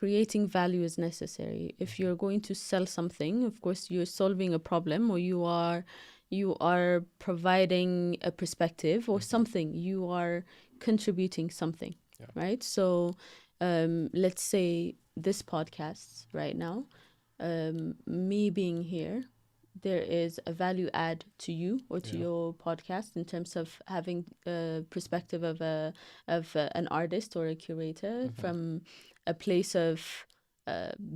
creating value is necessary. If you're going to sell something, of course you're solving a problem, or you are providing a perspective or something. You are contributing something, Yeah. right? So let's say this podcast right now, me being here, there is a value add to you or to Yeah. your podcast in terms of having a perspective of an artist or a curator from a place of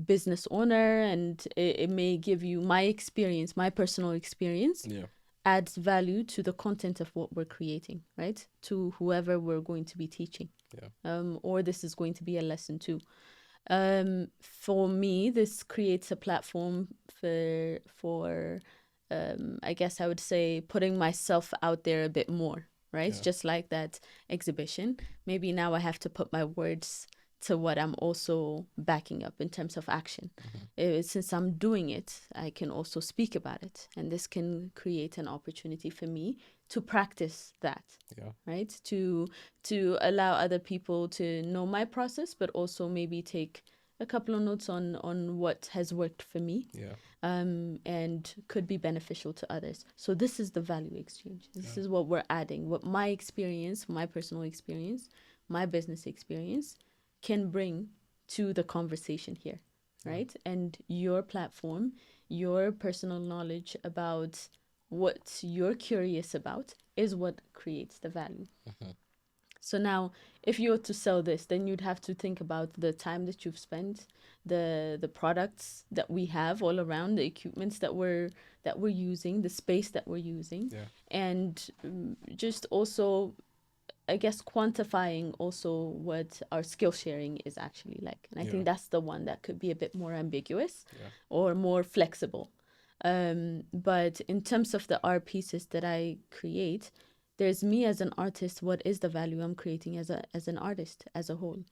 business owner, and it may give you my experience, my personal experience, Yeah. adds value to the content of what we're creating, right? To whoever we're going to be teaching, Yeah. or this is going to be a lesson too. For me, this creates a platform for I guess I would say putting myself out there a bit more, right? Yeah. Just like that exhibition. Maybe now I have to put my words to what I'm also backing up in terms of action. Since I'm doing it, I can also speak about it, and this can create an opportunity for me to practice that, Yeah. right? To allow other people to know my process, but also maybe take a couple of notes on what has worked for me, Yeah. and could be beneficial to others. So this is the value exchange. This is what we're adding, what my experience, my personal experience, my business experience can bring to the conversation here, right? And your platform, your personal knowledge about what you're curious about is what creates the value. So now, if you were to sell this, then you'd have to think about the time that you've spent, the products that we have all around, the equipments that we're using, the space that we're using, Yeah. and just also, I guess, quantifying also what our skill sharing is actually like. And I think that's the one that could be a bit more ambiguous Yeah. or more flexible. But in terms of the art pieces that I create, there's me as an artist. What is the value I'm creating as an artist as a whole?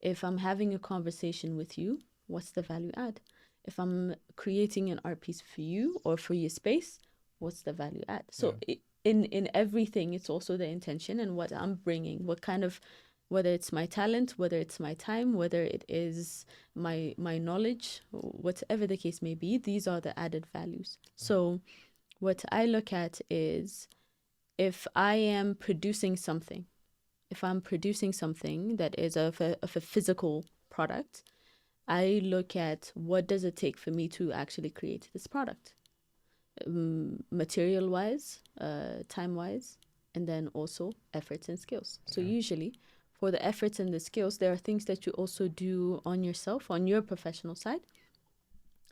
If I'm having a conversation with you, what's the value add? If I'm creating an art piece for you or for your space, what's the value add? So in everything, it's also the intention and what I'm bringing, what kind of, whether it's my talent, whether it's my time, whether it is my knowledge, whatever the case may be, these are the added values. So what I look at is, if I am producing something, if I'm producing something that is of a physical product, I look at what does it take for me to actually create this product, material wise, time wise, and then also efforts and skills. So usually for the efforts and the skills, there are things that you also do on yourself, on your professional side,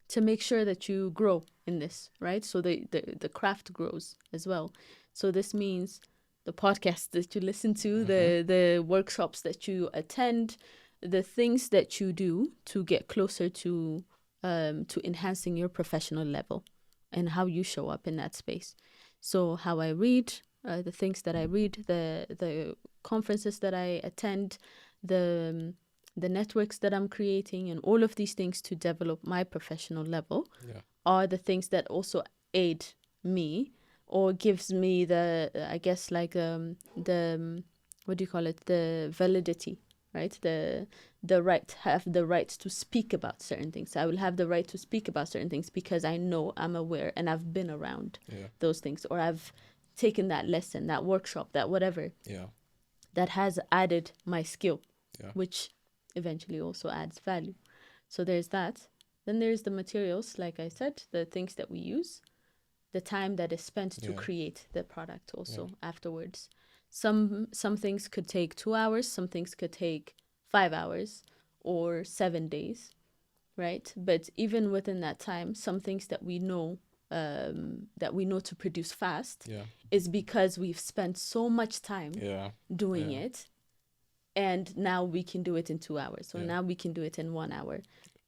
to make sure that you grow in this, right? So the craft grows as well. So this means the podcasts that you listen to, the workshops that you attend, the things that you do to get closer to enhancing your professional level and how you show up in that space. So how I read, the things that I read, the conferences that I attend, the networks that I'm creating, and all of these things to develop my professional level are the things that also aid me or gives me the, I guess, like the what do you call it, the validity, right? The right, have the right to speak about certain things. I will have the right to speak about certain things because I know, I'm aware, and I've been around those things, or I've taken that lesson, that workshop, that whatever, that has added my skill, which eventually also adds value. So there's that. Then there's the materials, like I said, the things that we use, the time that is spent to create the product also afterwards. Some things could take 2 hours, some things could take 5 hours or 7 days, right? But even within that time, some things that we know to produce fast is because we've spent so much time doing it, and now we can do it in 2 hours, or now we can do it in 1 hour.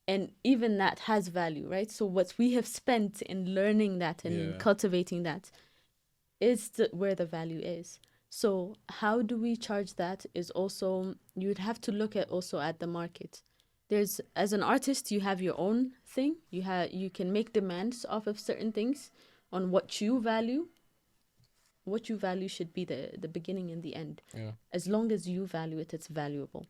And even that has value, right? So what we have spent in learning that and cultivating that is where the value is. So how do we charge that is also, you'd have to look at also at the market. There's, as an artist, you have your own thing. You can make demands off of certain things on what you value. What you value should be the beginning and the end. As long as you value it, it's valuable.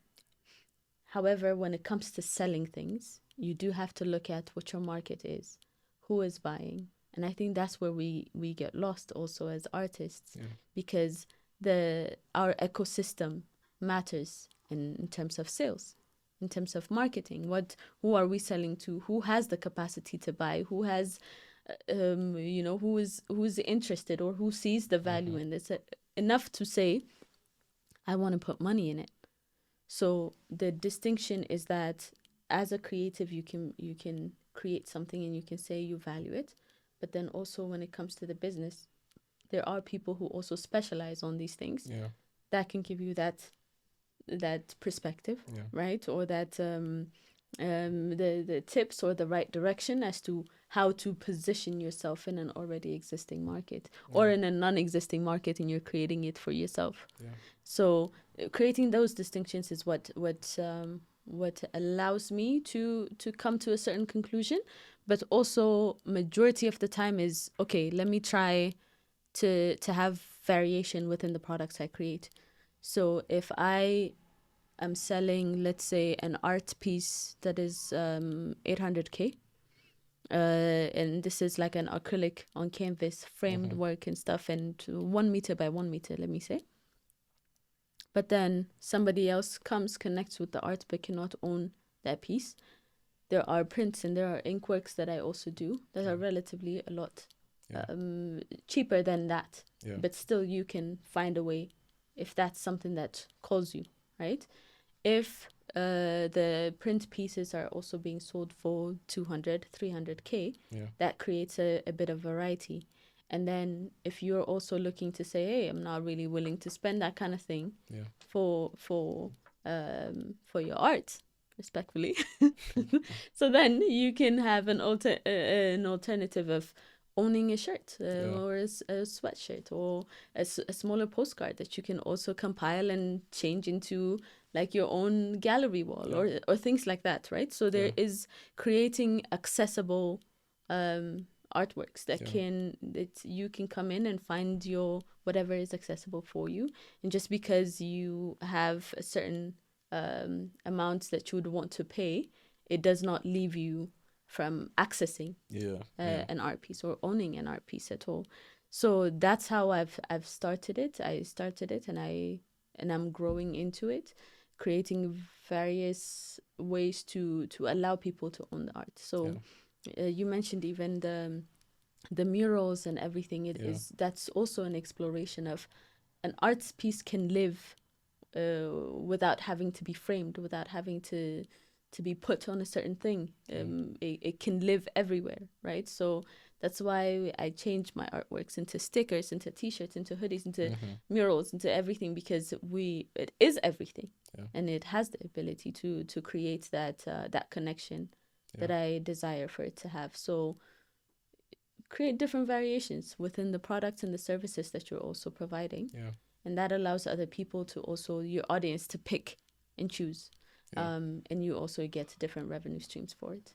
However, when it comes to selling things, you do have to look at what your market is, who is buying. And I think that's where we get lost also as artists, because our ecosystem matters in terms of sales, in terms of marketing. Who are we selling to? Who has the capacity to buy? Who has who's interested, or who sees the value in this enough to say, I want to put money in it. So the distinction is that as a creative, you can create something and you can say you value it, but then also when it comes to the business, there are people who also specialize on these things that can give you that perspective, right? Or that the tips or the right direction as to how to position yourself in an already existing market or in a non-existing market, and you're creating it for yourself. So creating those distinctions is what allows me to come to a certain conclusion, but also majority of the time is, okay, let me try to have variation within the products I create. So if I am selling, let's say, an art piece that is 800K, and this is like an acrylic on canvas framed work and stuff, and 1 meter by 1 meter, let me say. But then somebody else comes, connects with the art, but cannot own that piece. There are prints and there are ink works that I also do that are relatively a lot cheaper than that. But still you can find a way if that's something that calls you, right? If the print pieces are also being sold for 200, 300K, that creates a bit of variety. And then if you're also looking to say, hey, I'm not really willing to spend that kind of thing for your art, respectfully. So then you can have an alternative of owning a shirt or a sweatshirt or a smaller postcard that you can also compile and change into like your own gallery wall or things like that, right? So there is creating accessible artworks that you can come in and find your whatever is accessible for you. And just because you have a certain amounts that you would want to pay, it does not leave you from accessing an art piece or owning an art piece at all. So that's how I've started it. I started it and I'm growing into it, creating various ways to allow people to own the art. So you mentioned even the murals and everything. That's also an exploration of an art piece can live without having to be framed, without having to be put on a certain thing. It can live everywhere, right? So that's why I changed my artworks into stickers, into t-shirts, into hoodies, into murals, into everything, because it is everything, and it has the ability to create that connection that I desire for it to have. So create different variations within the products and the services that you're also providing, and that allows other people to also, your audience, to pick and choose. And you also get different revenue streams for it.